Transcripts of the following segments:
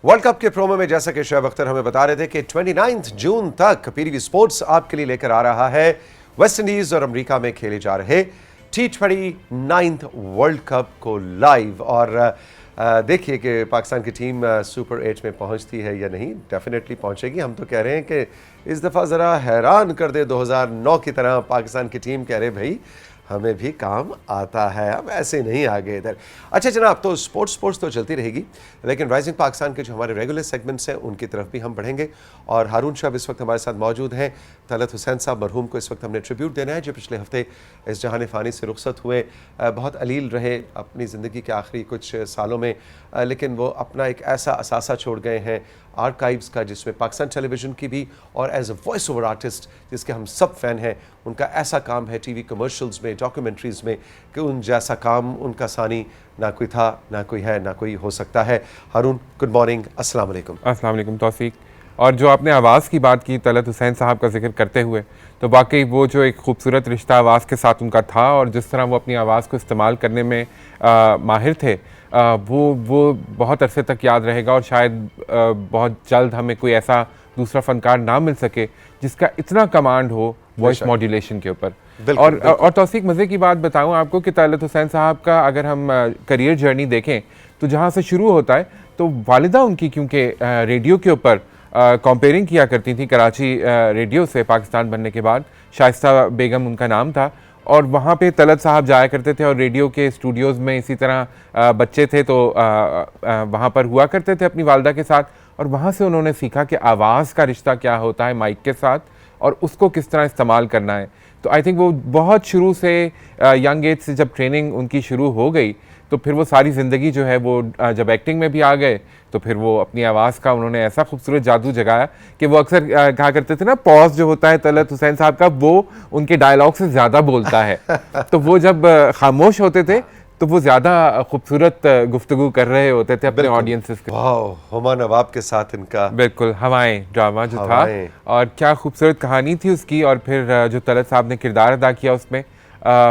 World cup के promo में जैसा कि शोएब अख्तर हमें बता रहे थे कि 29 जून तक पीटीवी स्पोर्ट्स आपके लिए लेकर आ रहा है वेस्ट इंडीज और अमेरिका में खेले जा रहे T29 वर्ल्ड कप को लाइव। और देखिए कि पाकिस्तान की टीम सुपर 8 में पहुंचती है या नहीं। डेफिनेटली पहुंचेगी। हम तो कह रहे हैं कि इस दफ़ा ज़रा हैरान कर दे 2009 की तरह पाकिस्तान की टीम। कह रहे भाई हमें भी काम आता है, हम ऐसे नहीं आगे इधर। अच्छा जनाब, तो स्पोर्ट्स तो चलती रहेगी, लेकिन राइजिंग पाकिस्तान के जो हमारे रेगुलर सेगमेंट्स हैं उनकी तरफ भी हम बढ़ेंगे। और हारून साहब इस वक्त हमारे साथ मौजूद हैं। तलत हुसैन साहब मरहूम को इस वक्त हमने ट्रिब्यूट देना है, जो पिछले हफ्ते इस जहान फ़ानी से रुखसत हुए। बहुत अलील रहे अपनी ज़िंदगी के आखिरी कुछ सालों में, लेकिन वो अपना एक ऐसा असासा छोड़ गए हैं आर्काइव्स का, जिसमें पाकिस्तान टेलीविज़न की भी और as a voice over artist जिसके हम सब फ़ैन हैं। उनका ऐसा काम है टीवी कमर्शियल्स में, डॉक्यूमेंट्रीज़ में, कि उन जैसा काम उनका सानी ना कोई था, ना कोई है, ना कोई हो सकता है। हारून, गुड मॉर्निंग, अस्सलाम वालेकुम। अस्सलाम वालेकुम तौफीक। और जो आपने आवाज़ की बात की तलत हुसैन साहब का जिक्र करते हुए, तो वाकई वो जो एक खूबसूरत रिश्ता आवाज़ के साथ उनका था और जिस तरह वो अपनी आवाज़ को इस्तेमाल करने में माहिर थे, वो बहुत अरसे तक याद रहेगा। और शायद बहुत जल्द हमें कोई ऐसा दूसरा फ़नकार ना मिल सके जिसका इतना कमांड हो वॉइस मॉड्यूलेशन के ऊपर। और तौसीक, मज़े की बात बताऊं आपको कि तलत हुसैन साहब का अगर हम करियर जर्नी देखें तो जहां से शुरू होता है, तो वालिदा उनकी क्योंकि रेडियो के ऊपर कंपेयरिंग किया करती थी कराची रेडियो से पाकिस्तान बनने के बाद। शाइस्ता बेगम उनका नाम था और वहाँ पे तलत साहब जाया करते थे और रेडियो के स्टूडियोज़ में इसी तरह बच्चे थे तो वहाँ पर हुआ करते थे अपनी वालदा के साथ। और वहाँ से उन्होंने सीखा कि आवाज़ का रिश्ता क्या होता है माइक के साथ और उसको किस तरह इस्तेमाल करना है। तो आई थिंक वो बहुत शुरू से यंग एज से जब ट्रेनिंग उनकी शुरू हो गई, तो फिर वो सारी ज़िंदगी जो है वो जब एक्टिंग में भी आ गए, तो फिर वो अपनी आवाज़ का उन्होंने ऐसा खूबसूरत जादू जगाया कि वो अक्सर कहा करते थे ना, पॉज जो होता है तलत हुसैन साहब का, वो उनके डायलॉग से ज़्यादा बोलता है। तो वो जब खामोश होते थे तो वो ज़्यादा खूबसूरत गुफ्तगू कर रहे होते थे अपने ऑडियंसेस के। हुमा नवाब के साथ इनका बिल्कुल हवाएं ड्रामा जो था, और क्या खूबसूरत कहानी थी उसकी। और फिर जो तलत साहब ने किरदार अदा किया उसमें,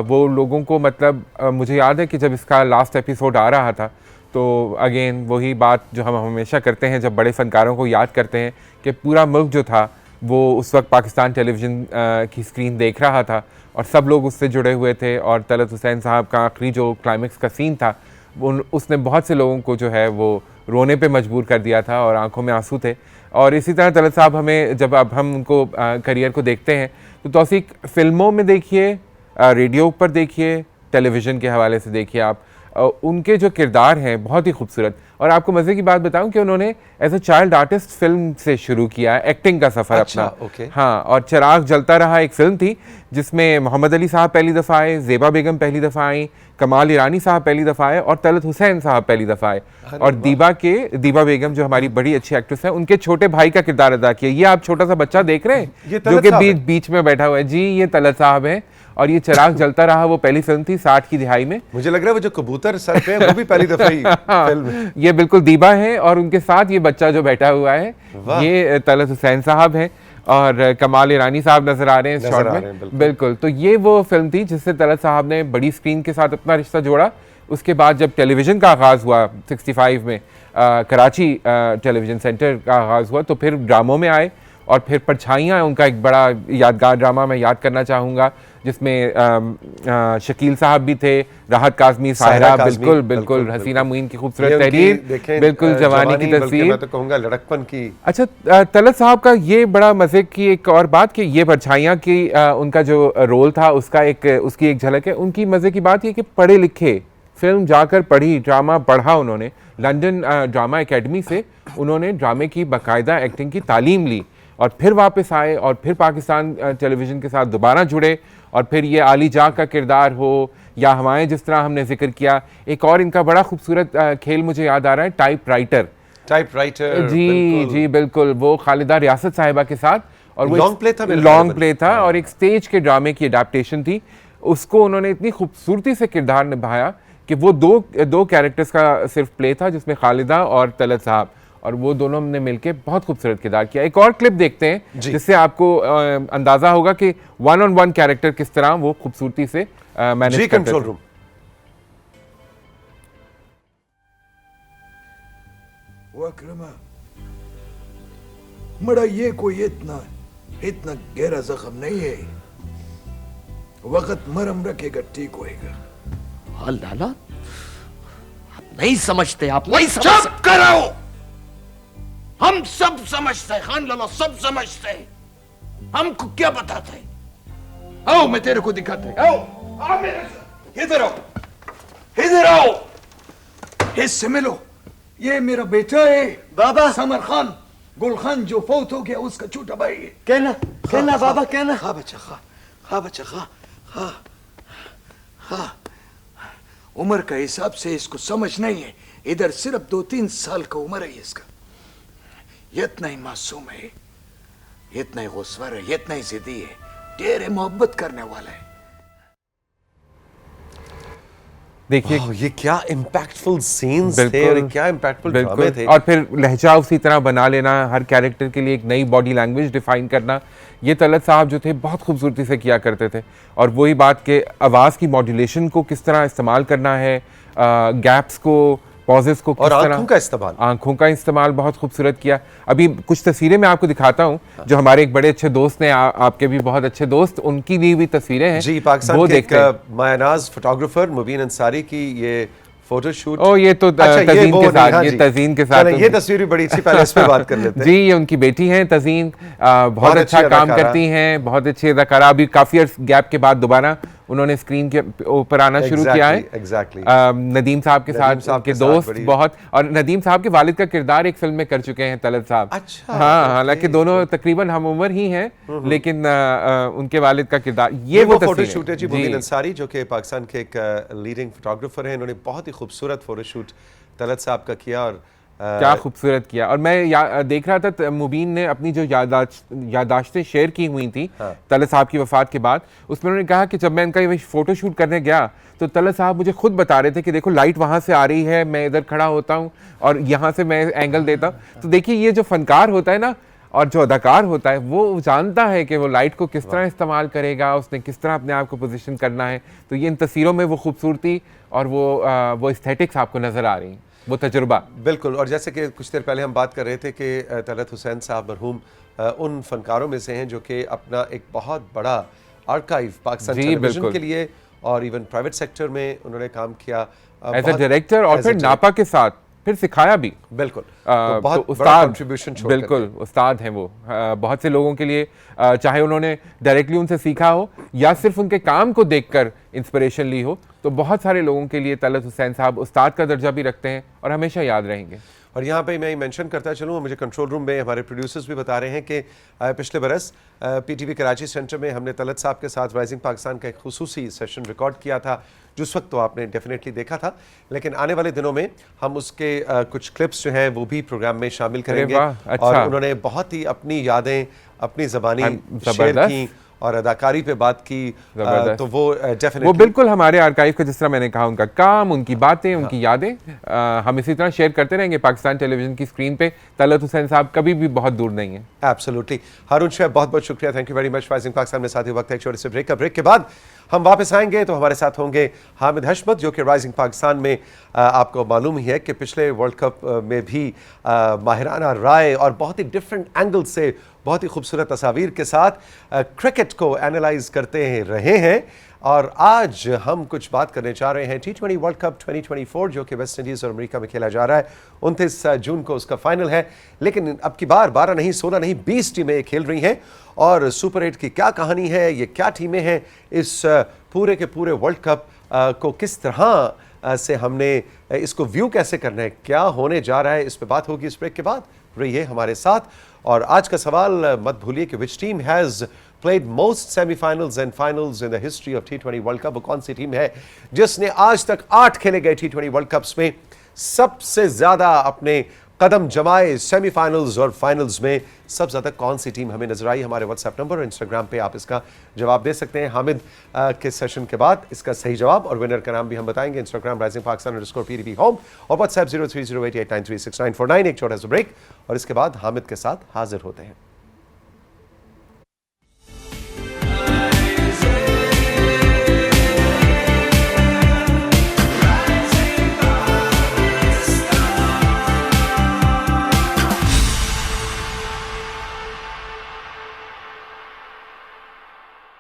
वो लोगों को मतलब मुझे याद है कि जब इसका लास्ट एपिसोड आ रहा था, तो अगेन वही बात जो हम हमेशा करते हैं जब बड़े फ़नकारों को याद करते हैं, कि पूरा मुल्क जो था वो उस वक्त पाकिस्तान टेलीविज़न की स्क्रीन देख रहा था और सब लोग उससे जुड़े हुए थे। और तलत हुसैन साहब का आखिरी जो क्लाइमेक्स का सीन था, उसने बहुत से लोगों को जो है वो रोने पे मजबूर कर दिया था और आंखों में आंसू थे। और इसी तरह तलत साहब हमें जब अब हम उनको करियर को देखते हैं, तो तौसीक फिल्मों में देखिए, रेडियो पर देखिए, टेलीविज़न के हवाले से देखिए, आप उनके जो किरदार हैं बहुत ही खूबसूरत। और आपको मज़े की बात बताऊं कि उन्होंने as a child artist film से शुरू किया है एक्टिंग का सफ़र अपना। हाँ, और चिराग जलता रहा एक फ़िल्म थी जिसमें मोहम्मद अली साहब पहली दफ़ा आए, ज़ेबा बेगम पहली दफ़ा आई, कमाल ईरानी साहब पहली दफ़ा आए और तलत हुसैन साहब पहली दफ़ा आए। और दीबा बेगम जो हमारी बड़ी अच्छी एक्ट्रेस है, उनके छोटे भाई का किरदार अदा किया। ये आप छोटा सा बच्चा देख रहे हैं जो कि बीच में बैठा हुआ है, जी ये तलत साहब है। और ये चिराग जलता रहा वो पहली फिल्म थी 60 की दिहाई में। मुझे लग रहा है वो जो कबूतर सर पे वो भी पहली दफा ही फिल्म। ये बिल्कुल दीबा है और उनके साथ ये बच्चा जो बैठा हुआ है ये तलत हुसैन साहब हैं और कमाल ईरानी साहब नजर आ रहे हैं इस शॉट में। बिल्कुल, तो ये वो फिल्म थी जिससे तलत साहब ने बड़ी स्क्रीन के साथ अपना रिश्ता जोड़ा। उसके बाद जब टेलीविज़न का आगाज़ हुआ 65 में, कराची टेलीविज़न सेंटर का आगाज़ हुआ, तो फिर ड्रामों में आए। और फिर परछाइयाँ उनका एक बड़ा यादगार ड्रामा मैं याद करना चाहूँगा, जिसमें शकील साहब भी थे, राहत काज़मी, साहिरा, बिल्कुल हसीना मुइन की खूबसूरत तहरीर, बिल्कुल जवानी की तस्वीर, मैं तो कहूँगा लड़कपन की। अच्छा, तलत साहब का ये बड़ा मज़े की एक और बात कि ये परछाइयाँ की उनका जो रोल था उसकी एक झलक है। उनकी मज़े की बात ये कि पढ़े लिखे, फिल्म जाकर पढ़ी, ड्रामा पढ़ा उन्होंने, लंदन ड्रामा एकेडमी से उन्होंने ड्रामे की बाकायदा एक्टिंग की तालीम ली और फिर वापस आए और फिर पाकिस्तान टेलीविज़न के साथ दोबारा जुड़े। और फिर ये आली जाग का किरदार हो या हमारे जिस तरह हमने जिक्र किया, एक और इनका बड़ा खूबसूरत खेल मुझे याद आ रहा है, टाइपराइटर जी बिल्कुल, वो खालिदा रियासत साहिबा के साथ। और वो लॉन्ग प्ले था और एक स्टेज के ड्रामे की अडेप्टेशन थी। उसको उन्होंने इतनी खूबसूरती से किरदार निभाया कि वो दो कैरेक्टर्स का सिर्फ प्ले था जिसमें खालिदा और तलत साहब, और वो दोनों ने मिलकर बहुत खूबसूरत किरदार किया। एक और क्लिप देखते हैं जिससे आपको अंदाजा होगा कि वन ऑन वन कैरेक्टर किस तरह वो खूबसूरती से मैनेज करते थे। वो अकरमा, मरा ये कोई इतना इतना गहरा जख्म नहीं है, वक्त मरम रखेगा ठीक होएगा। हाँ लाला, आप नहीं समझते, आप नहीं समझ चुप करो, हम सब समझते हैं खान लाला, सब समझते हैं, हमको क्या बताते हैं। आओ मैं तेरे को दिखाते हैं, आओ मेरे साथ, इधर आओ, इधर आओ, इससे मिलो, ये मेरा बेटा है बाबा। समर खान, गुल खान जो फौत हो गया उसका छोटा भाई है। कहना बाबा, कहना। हाँ बच्चा, हाँ बच्चा, हाँ। उम्र का हिसाब से इसको समझ नहीं है, इधर सिर्फ 2-3 साल का उम्र है इसका, इतना ही मासूम है, इतना ही गुस्वर है, इतना ही जिद्दी है, तेरे मोहब्बत करने वाला है। देखिए ये क्या इम्पैक्टफुल सीन्स थे और क्या इम्पैक्टफुल ड्रामे थे। और फिर लहजा उसी तरह बना लेना, हर कैरेक्टर के लिए एक नई बॉडी लैंग्वेज डिफाइन करना, ये तलत साहब जो थे बहुत खूबसूरती से किया करते थे। और वही बात कि आवाज़ की मॉड्यूलेशन को किस तरह इस्तेमाल करना है, गैप्स को, पॉजेस को, और आंखों का इस्तेमाल बहुत खूबसूरत किया। अभी कुछ तस्वीरें मैं आपको दिखाता हूँ, जो हमारे एक बड़े अच्छे दोस्त ने, आपके भी बहुत अच्छे दोस्त, उनकी दी हुई तस्वीरें हैं जी, पाकिस्तान के एक मायनाज फोटोग्राफर मुबीन अंसारी की ये फोटोशूट। ओ ये तो तज़ीन के साथ, हाँ ये तज़ीन के साथ, ये तस्वीर भी बड़ी अच्छी, पहले इस पे बात कर लेते हैं। जी, ये उनकी बेटी हैं तज़ीन, बहुत अच्छा काम करती हैं, बहुत अच्छी अदाकारा। अभी काफ़ी गैप के बाद दोबारा उन्होंने स्क्रीन के ऊपर आना शुरू किया है। नदीम साहब के साथ उनके दोस्त बहुत, और नदीम साहब के वालिद का किरदार एक फिल्म में कर चुके हैं तलत साहब। अच्छा, हाँ, हालांकि दोनों तकरीबन हम उम्र ही हैं, लेकिन उनके वालिद का किरदार, ये वो फोटोशूट है जी। मुबीन अंसारी जो कि पाकिस्तान के एक लीडिंग फोटोग्राफर हैं, इन्होंने बहुत ही खूबसूरत फोटोशूट तलत साहब का किया और क्या खूबसूरत किया। और मैं देख रहा था मुबीन ने अपनी जो यादाश्तें शेयर की हुई थी तलत साहब की वफ़ात के बाद, उसमें उन्होंने कहा कि जब मैं इनका ये फ़ोटो शूट करने गया तो तलत साहब मुझे खुद बता रहे थे कि देखो लाइट वहाँ से आ रही है, मैं इधर खड़ा होता हूँ और यहाँ से मैं एंगल देता हूँ। तो देखिए ये जो फ़नकार होता है ना, और जो अदाकार होता है, वो जानता है कि वो लाइट को किस तरह इस्तेमाल करेगा, उसने किस तरह अपने आप को पोजीशन करना है। तो ये इन तस्वीरों में वो खूबसूरती और वो एस्थेटिक्स आपको नज़र आ रही हैं, वो तजुर्बा। बिल्कुल। और जैसे कि कुछ देर पहले हम बात कर रहे थे कि तलत हुसैन साहब मरहूम उन फनकारों में से हैं जो कि अपना एक बहुत बड़ा आर्काइव पाकिस्तान टेलीविजन के लिए और इवन प्राइवेट सेक्टर में उन्होंने काम किया एज ए डायरेक्टर, और फिर नापा के साथ फिर सिखाया भी। बिल्कुल, तो बहुत बड़ा कंट्रीब्यूशन छोड़ बिल्कुल उस्ताद हैं वो बहुत से लोगों के लिए, चाहे उन्होंने डायरेक्टली उनसे सीखा हो या सिर्फ उनके काम को देखकर इंस्पिरेशन ली हो, तो बहुत सारे लोगों के लिए तलत हुसैन साहब उस्ताद का दर्जा भी रखते हैं और हमेशा याद रहेंगे। और यहाँ पे मैं मेंशन करता चलूँ, मुझे कंट्रोल रूम में हमारे प्रोड्यूसर्स भी बता रहे हैं कि पिछले बरस पीटीवी कराची सेंटर में हमने तलत साहब के साथ राइजिंग पाकिस्तान का एक खुसूसी सेशन रिकॉर्ड किया था, जिस वक्त तो आपने डेफिनेटली देखा था, लेकिन आने वाले दिनों में हम उसके कुछ क्लिप्स जो हैं वो भी प्रोग्राम में शामिल करेंगे। अच्छा। और उन्होंने बहुत ही अपनी यादें अपनी ज़बानी शेयर की और अदाकारी पे बात की, तो वो डेफिनेटली वो बिल्कुल हमारे आर्काइव का, जिस तरह मैंने कहा, उनका काम, उनकी बातें, उनकी यादें हम इसी तरह शेयर करते रहेंगे पाकिस्तान टेलीविजन की स्क्रीन पे। तलत हुसैन साहब कभी भी बहुत दूर नहीं है। एब्सोल्युटली। हारून शाह, बहुत बहुत शुक्रिया, thank you very much. Rising Pakistan में साथी वक्त है एक छोटे से ब्रेक का। ब्रेक के बाद हम वापस आएंगे तो हमारे साथ होंगे हामिद हशमत, जो कि राइजिंग पाकिस्तान में आपको मालूम ही है कि पिछले वर्ल्ड कप में भी माहिराना राय और बहुत ही डिफरेंट एंगल से बहुत ही खूबसूरत तस्वीर के साथ क्रिकेट को एनालाइज करते रहे हैं। और आज हम कुछ बात करने चाह रहे हैं T20 वर्ल्ड कप 2024, जो कि वेस्ट इंडीज़ और अमेरिका में खेला जा रहा है। 29 जून को उसका फाइनल है, लेकिन अब की बार 12 नहीं, 16 नहीं, 20 टीमें खेल रही हैं। और सुपर 8 की क्या कहानी है, ये क्या टीमें हैं, इस पूरे के पूरे वर्ल्ड कप को किस तरह से हमने इसको व्यू कैसे करना है, क्या होने जा रहा है, इस पर बात होगी इस ब्रेक के बाद। रहिए हमारे साथ। और आज का सवाल मत भूलिए कि which team has played most semi-finals and finals in the history of T20 World Cup। वो कौन सी टीम है जिसने आज तक 8 खेले गए T20 वर्ल्ड कप्स में सबसे ज्यादा अपने कदम जमाए सेमीफाइनल्स और फाइनल्स में, सबसे ज्यादा कौन सी टीम हमें नजर आई? हमारे व्हाट्सएप नंबर और इंस्टाग्राम पे आप इसका जवाब दे सकते हैं। हामिद के सेशन के बाद इसका सही जवाब और विनर का नाम भी हम बताएंगे। Instagram rising Pakistan _PTV home और व्हाट्सएप 030889369491। एक छोटा सा ब्रेक और इसके बाद हामिद के साथ हाजिर होते हैं।